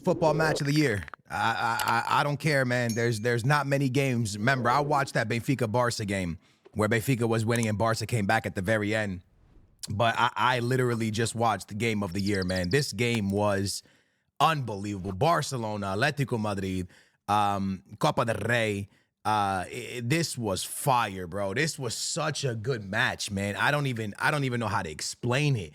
Football match of the year. I don't care, man. There's not many games. Remember, I watched that Benfica Barca game where Benfica was winning and Barca came back at the very end. But I literally just watched the game of the year, man. This game was unbelievable. Barcelona, Atlético Madrid, Copa del Rey. This was fire, bro. This was such a good match, man. I don't even know how to explain it.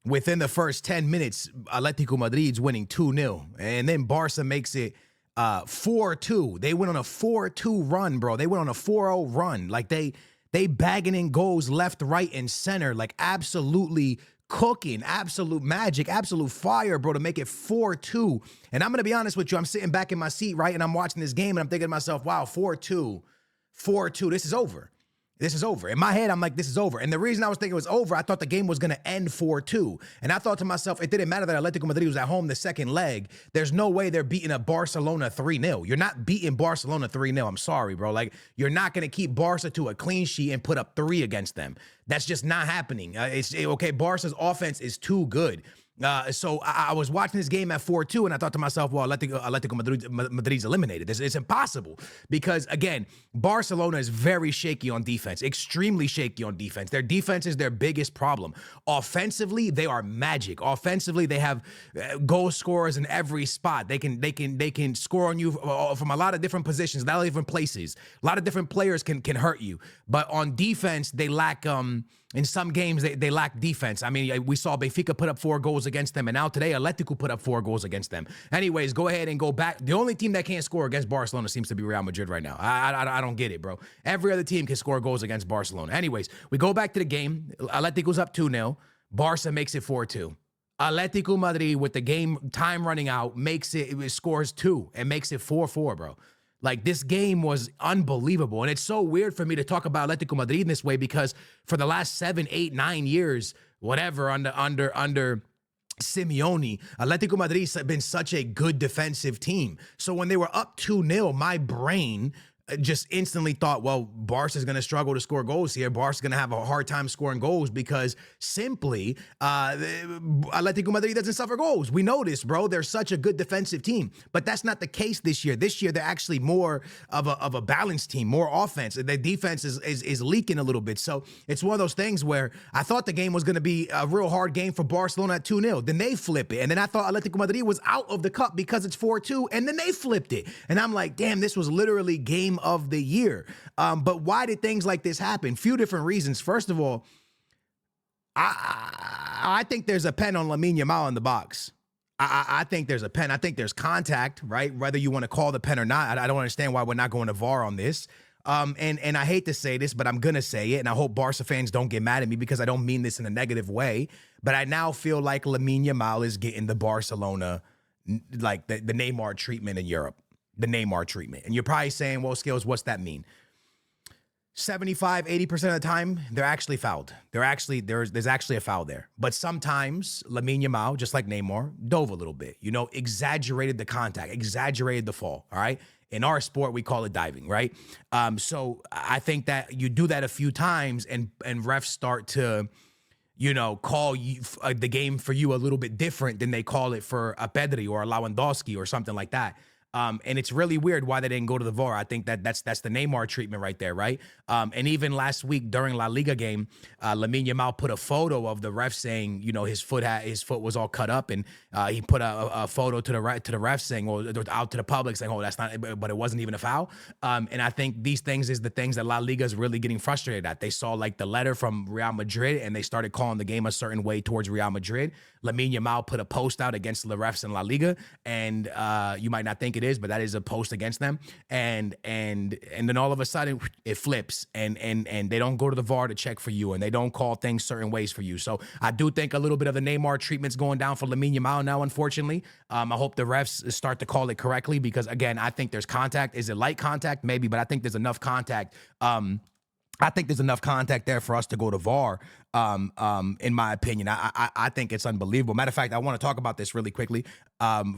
Within the first 10 minutes, Atlético Madrid's winning 2-0. And then Barca makes it 4-2. They went on a 4-2 run, bro. They went on a 4-0 run. Like they bagging in goals left, right, and center. Like absolutely cooking, absolute magic, absolute fire, bro, to make it 4-2. And I'm going to be honest with you. I'm sitting back in my seat, right? And I'm watching this game and I'm thinking to myself, wow, 4-2, this is over. This is over. In my head, I'm like, this is over. And the reason I was thinking it was over, I thought the game was going to end 4-2. And I thought to myself, it didn't matter that Atlético Madrid was at home the second leg. There's no way they're beating a Barcelona 3-0. You're not beating Barcelona 3-0. I'm sorry, bro. Like, you're not going to keep Barca to a clean sheet and put up 3 against them. That's just not happening. Okay, Barca's offense is too good. So I was watching this game at 4-2, and I thought to myself, well, Atlético Madrid's eliminated. It's impossible because, again, Barcelona is very shaky on defense, extremely shaky on defense. Their defense is their biggest problem. Offensively, they are magic. Offensively, they have goal scorers in every spot. They can score on you from a lot of different positions, a lot of different places. A lot of different players can hurt you. But on defense, they lack. In some games, they lack defense. I mean, we saw Benfica put up 4 goals against them, and now today, Atlético put up 4 goals against them. Anyways, go ahead and go back. The only team that can't score against Barcelona seems to be Real Madrid right now. I don't get it, bro. Every other team can score goals against Barcelona. Anyways, we go back to the game. Atlético's up 2-0. Barca makes it 4-2. Atlético Madrid, with the game time running out, it scores 2 and makes it 4-4, bro. Like, this game was unbelievable. And it's so weird for me to talk about Atlético Madrid in this way because for the last 7, 8, 9 years, whatever, under Simeone, Atlético Madrid's been such a good defensive team. So when they were up 2-0, my brain just instantly thought, well, Barca's going to struggle to score goals here. Barca's going to have a hard time scoring goals because simply Atlético Madrid doesn't suffer goals. We know this, bro. They're such a good defensive team. But that's not the case this year. This year, they're actually more of a balanced team, more offense. Their defense is leaking a little bit. So it's one of those things where I thought the game was going to be a real hard game for Barcelona at 2-0. Then they flip it. And then I thought Atlético Madrid was out of the cup because it's 4-2. And then they flipped it. And I'm like, damn, this was literally game of the year. But why did things like this happen? Few different reasons. First of all, I think there's a pen on Lamine Yamal in the box. I think there's a pen. I think there's contact, right? Whether you want to call the pen or not. I don't understand why we're not going to VAR on this. And I hate to say this, but I'm going to say it. And I hope Barca fans don't get mad at me because I don't mean this in a negative way. But I now feel like Lamine Yamal is getting the Barcelona, like the Neymar treatment in Europe. The Neymar treatment. And you're probably saying, well, Skills, what's that mean? 75, 80% of the time, they're actually fouled. There's actually a foul there. But sometimes Lamine Yamal, just like Neymar, dove a little bit, exaggerated the contact, exaggerated the fall, all right? In our sport, we call it diving, right? So I think that you do that a few times and refs start to, call you the game for you a little bit different than they call it for a Pedri or a Lewandowski or something like that. And it's really weird why they didn't go to the VAR. I think that's the Neymar treatment right there, right? And even last week during La Liga game, Lamine Yamal put a photo of the ref saying, his foot was all cut up, and he put a photo to the ref saying, or out to the public saying, oh, that's not, but it wasn't even a foul. And I think these things is the things that La Liga is really getting frustrated at. They saw like the letter from Real Madrid, and they started calling the game a certain way towards Real Madrid. Lamine Yamal put a post out against the refs in La Liga, and you might not think it is, but that is a post against them. And then all of a sudden it flips, and they don't go to the VAR to check for you, and they don't call things certain ways for you. So I do think a little bit of the Neymar treatment's going down for Lamine Yamal now, unfortunately. I hope the refs start to call it correctly because, again, I think there's contact. Is it light contact? Maybe, but I think there's enough contact. I think there's enough contact there for us to go to VAR, in my opinion. I think it's unbelievable. Matter of fact, I want to talk about this really quickly.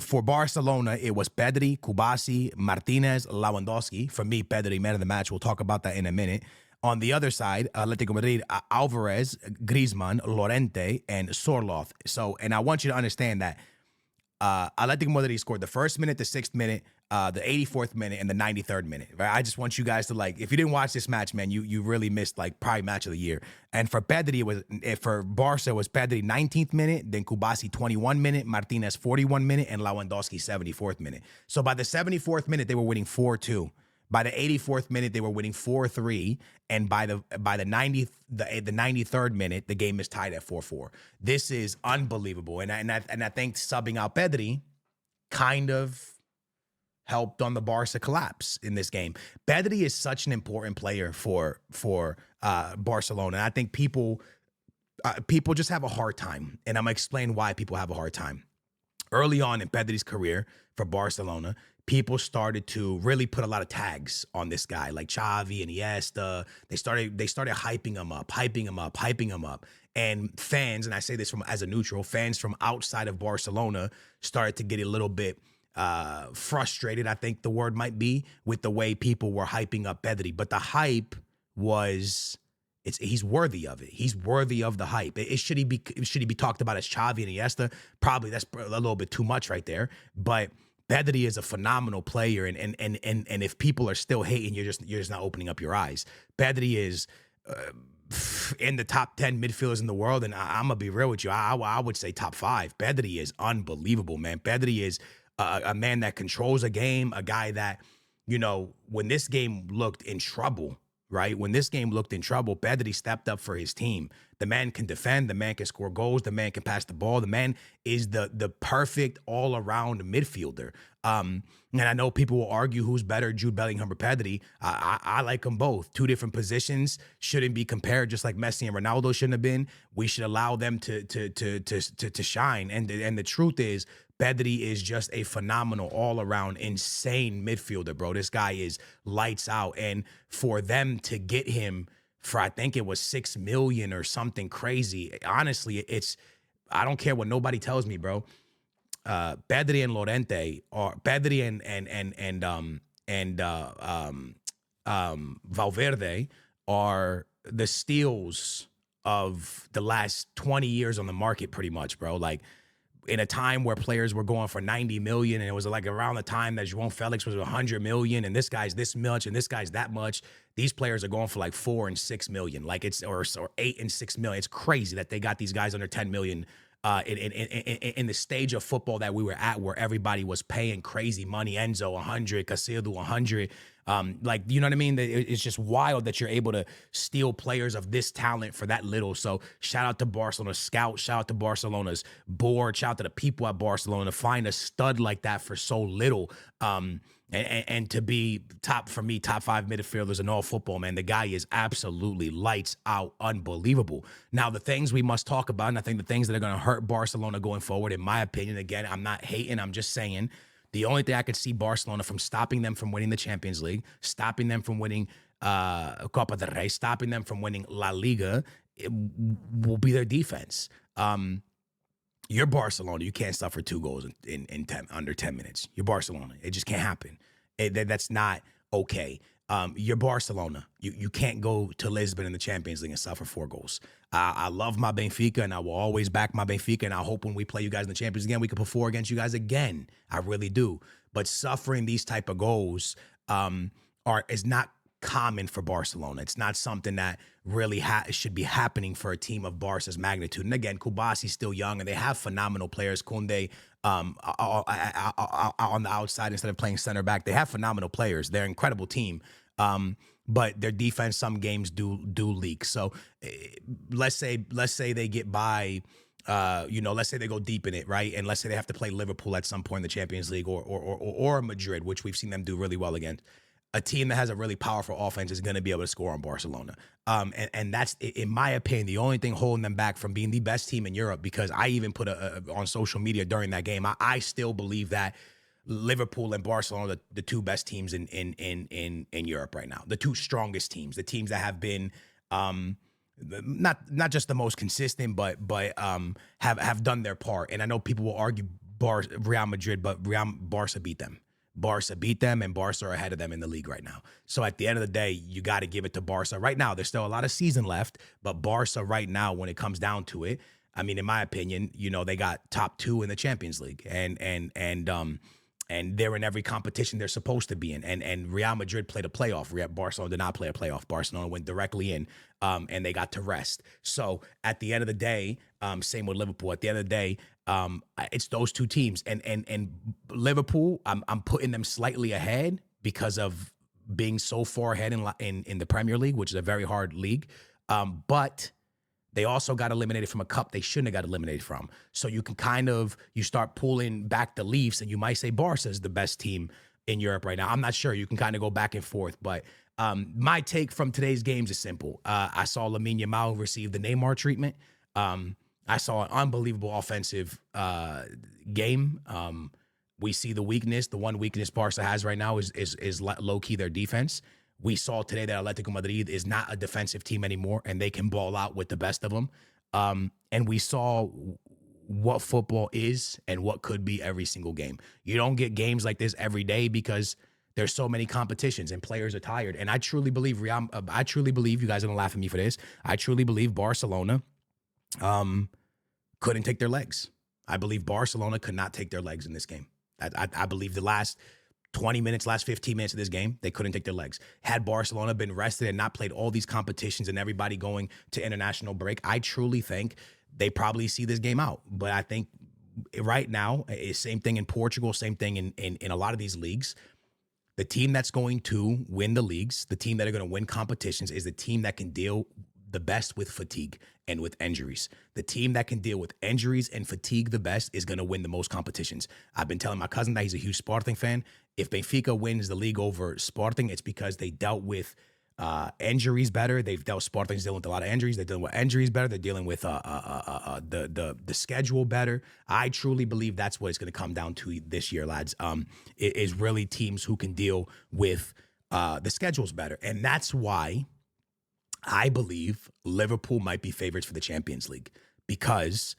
For Barcelona, it was Pedri, Kubasi, Martinez, Lewandowski. For me, Pedri, man of the match. We'll talk about that in a minute. On the other side, Atlético Madrid, Alvarez, Griezmann, Llorente, and Sorloth. So, and I want you to understand that Atlético Madrid scored the first minute, the 6th minute, the 84th minute, and the 93rd minute. Right? I just want you guys to, like, if you didn't watch this match, man, you really missed, like, probably match of the year. And for Pedri, for Barca, it was Pedri 19th minute, then Kubasi 21 minute, Martinez 41 minute, and Lewandowski 74th minute. So by the 74th minute, they were winning 4-2. By the 84th minute, they were winning 4-3, and by the 93rd minute, the game is tied at 4-4. This is unbelievable, and I think subbing out Pedri kind of helped on the Barca collapse in this game. Pedri is such an important player for Barcelona, and I think people just have a hard time, and I'm gonna explain why people have a hard time. Early on in Pedri's career for Barcelona, people started to really put a lot of tags on this guy, like Xavi and Iniesta. They started hyping him up. And fans, and I say this as a neutral, fans from outside of Barcelona started to get a little bit frustrated, I think the word might be, with the way people were hyping up Pedri. But the hype was... he's worthy of it. He's worthy of the hype. Should he be talked about as Xavi and Iniesta? Probably that's a little bit too much right there. But Pedri is a phenomenal player, and if people are still hating, you're just not opening up your eyes. Pedri is in the top 10 midfielders in the world, and I'm gonna be real with you. I would say top 5. Pedri is unbelievable, man. Pedri is a man that controls a game, a guy that, you know, when this game looked in trouble. Right? When this game looked in trouble, Pedri stepped up for his team. The man can defend. The man can score goals. The man can pass the ball. The man is the perfect all-around midfielder. And I know people will argue who's better, Jude Bellingham or Pedri. I like them both. Two different positions, shouldn't be compared, just like Messi and Ronaldo shouldn't have been. We should allow them to shine. And the truth is, Pedri is just a phenomenal, all-around, insane midfielder, bro. This guy is lights out. And for them to get him for, I think it was $6 million or something crazy, honestly, I don't care what nobody tells me, bro. Pedri and Llorente, or Pedri and Valverde are the steals of the last 20 years on the market, pretty much, bro. Like, in a time where players were going for 90 million, and it was like around the time that João Felix was 100 million, and this guy's this much, and this guy's that much. These players are going for like 4 and 6 million, like or 8 and 6 million. It's crazy that they got these guys under 10 million in the stage of football that we were at, where everybody was paying crazy money. Enzo 100, Caicedo 100. Like, you know what I mean? It's just wild that you're able to steal players of this talent for that little. So shout out to Barcelona's scout, shout out to Barcelona's board, shout out to the people at Barcelona to find a stud like that for so little. And to be top 5 midfielders in all football, man. The guy is absolutely lights out, unbelievable. Now, the things we must talk about, and I think the things that are going to hurt Barcelona going forward, in my opinion, again, I'm not hating, I'm just saying, the only thing I could see Barcelona from stopping them from winning the Champions League, stopping them from winning Copa del Rey, stopping them from winning La Liga, it will be their defense. You're Barcelona. You can't suffer 2 goals in under 10 minutes. You're Barcelona. It just can't happen. That's not okay. You're Barcelona. You can't go to Lisbon in the Champions League and suffer 4 goals. I love my Benfica, and I will always back my Benfica, and I hope when we play you guys in the Champions League again, we can put 4 against you guys again. I really do. But suffering these type of goals is not common for Barcelona. It's not something that really should be happening for a team of Barca's magnitude. And again, Kubasi's still young, and they have phenomenal players. Kunde on the outside instead of playing center back. They have phenomenal players. They're an incredible team. But their defense, some games do leak. So let's say they get by. Let's say they go deep in it, right? And let's say they have to play Liverpool at some point in the Champions League, or Madrid, which we've seen them do really well against. A team that has a really powerful offense is going to be able to score on Barcelona. And that's, in my opinion, the only thing holding them back from being the best team in Europe, because I even put on social media during that game, I still believe that Liverpool and Barcelona are the 2 best teams in Europe right now. The 2 strongest teams, the teams that have been not just the most consistent, but have done their part. And I know people will argue Real Madrid, but Barca beat them. Barca beat them, and Barca are ahead of them in the league right now. So at the end of the day, you got to give it to Barca right now. There's still a lot of season left, but Barca right now, when it comes down to it, I mean, in my opinion, they got top 2 in the Champions League, and they're in every competition they're supposed to be in. And Real Madrid played a playoff. Barcelona did not play a playoff. Barcelona went directly in, and they got to rest. So at the end of the day, same with Liverpool. At the end of the day, it's those two teams, and Liverpool. I'm putting them slightly ahead because of being so far ahead in the Premier League, which is a very hard league. But they also got eliminated from a cup they shouldn't have got eliminated from. So you can you start pulling back the leaves, and you might say Barca is the best team in Europe right now. I'm not sure. You can kind of go back and forth. But my take from today's games is simple. I saw Lamine Yamal receive the Neymar treatment. I saw an unbelievable offensive game. We see the weakness. The one weakness Barca has right now is low-key their defense. We saw today that Atlético Madrid is not a defensive team anymore, and they can ball out with the best of them. And we saw what football is and what could be every single game. You don't get games like this every day because there's so many competitions and players are tired. And I truly believe, you guys are gonna laugh at me for this, I truly believe Barcelona couldn't take their legs. I believe Barcelona could not take their legs in this game. I believe the last 20 minutes, last 15 minutes of this game, they couldn't take their legs. Had Barcelona been rested and not played all these competitions and everybody going to international break, I truly think they probably see this game out. But I think right now, same thing in Portugal, same thing in a lot of these leagues. The team that's going to win the leagues, the team that are going to win competitions is the team that can deal the best with fatigue and with injuries. The team that can deal with injuries and fatigue the best is going to win the most competitions. I've been telling my cousin that he's a huge Sporting fan. If Benfica wins the league over Sporting, it's because they dealt with injuries better. Sporting's dealing with a lot of injuries. They're dealing with injuries better. They're dealing with the schedule better. I truly believe that's what it's going to come down to this year, lads. It is really teams who can deal with the schedules better. And that's why I believe Liverpool might be favorites for the Champions League, because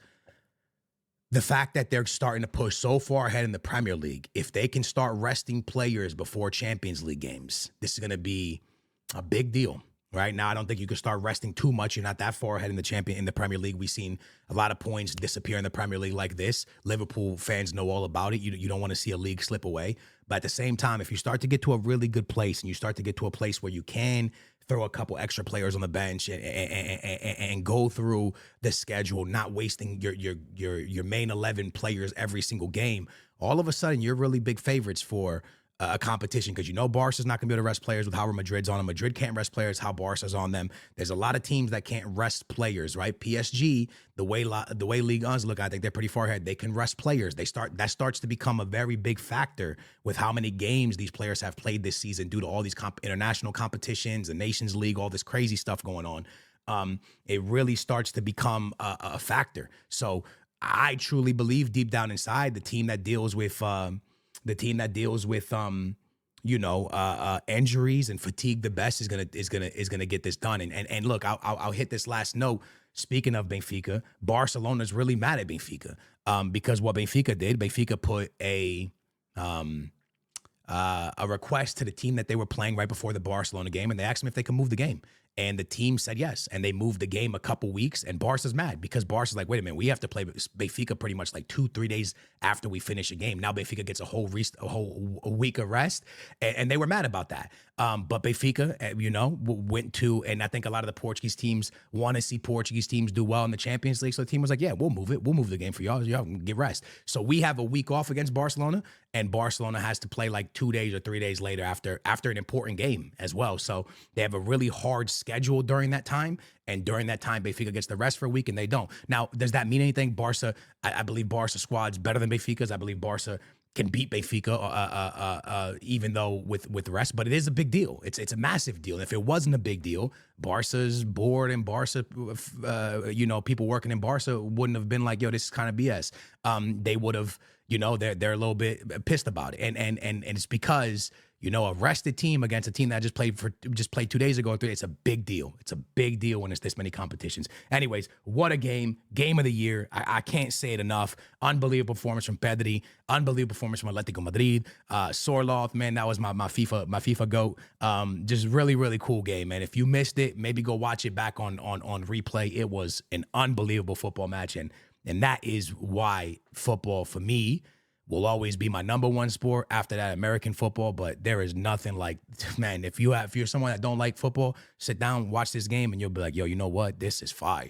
the fact that they're starting to push so far ahead in the Premier League, if they can start resting players before Champions League games, this is going to be a big deal. Right now, I don't think you can start resting too much. You're not that far ahead in the Premier League. We've seen a lot of points disappear in the Premier League like this. Liverpool fans know all about it. You don't want to see a league slip away. But at the same time, if you start to get to a really good place and you start to get to a place where you can throw a couple extra players on the bench and go through the schedule, not wasting your main 11 players every single game, all of a sudden you're really big favorites for a competition, because Barca's not going to be able to rest players with how Madrid's on them. Madrid can't rest players how Barca's on them. There's a lot of teams that can't rest players, right? PSG, the way Ligue 1's look, I think they're pretty far ahead. They can rest players. That starts to become a very big factor with how many games these players have played this season due to all these international competitions, the Nations League, all this crazy stuff going on. It really starts to become a factor. So I truly believe deep down inside, the team that deals with injuries and fatigue the best is gonna get this done. And look, I'll hit this last note. Speaking of Benfica, Barcelona's really mad at Benfica because what Benfica put a request to the team that they were playing right before the Barcelona game, and they asked them if they could move the game. And the team said yes, and they moved the game a couple weeks, and Barca's mad because Barca's like, wait a minute, we have to play Benfica pretty much like 2-3 days after we finish a game. Now Benfica gets a whole week of rest, and they were mad about that. But Benfica, went to, and I think a lot of the Portuguese teams want to see Portuguese teams do well in the Champions League, so the team was like, yeah, we'll move it. We'll move the game for y'all. Y'all can get rest. So we have a week off against Barcelona, and Barcelona has to play like 2 days or 3 days later after an important game as well. So they have a really hard schedule during that time, and during that time Benfica gets the rest for a week and they don't. Now, does that mean anything? Barca, I believe Barca squad's better than Benfica's. I believe Barca can beat Benfica even though with rest, but it is a big deal. It's a massive deal. And if it wasn't a big deal, Barca's board and Barca, people working in Barca wouldn't have been like, yo, this is kind of BS. They would have, they're a little bit pissed about it. And it's because You know, a rested team against a team that just played 2 days ago. It's a big deal. It's a big deal when it's this many competitions. Anyways, what a game of the year. I can't say it enough. Unbelievable performance from Pedri. Unbelievable performance from Atlético Madrid. Sorloth, man, that was my FIFA goat. Just really cool game, man. If you missed it, maybe go watch it back on replay. It was an unbelievable football match, and that is why football for me will always be my number one sport after that, American football. But there is nothing like, man, if you're someone that don't like football, sit down, watch this game, and you'll be like, yo, you know what? This is fire.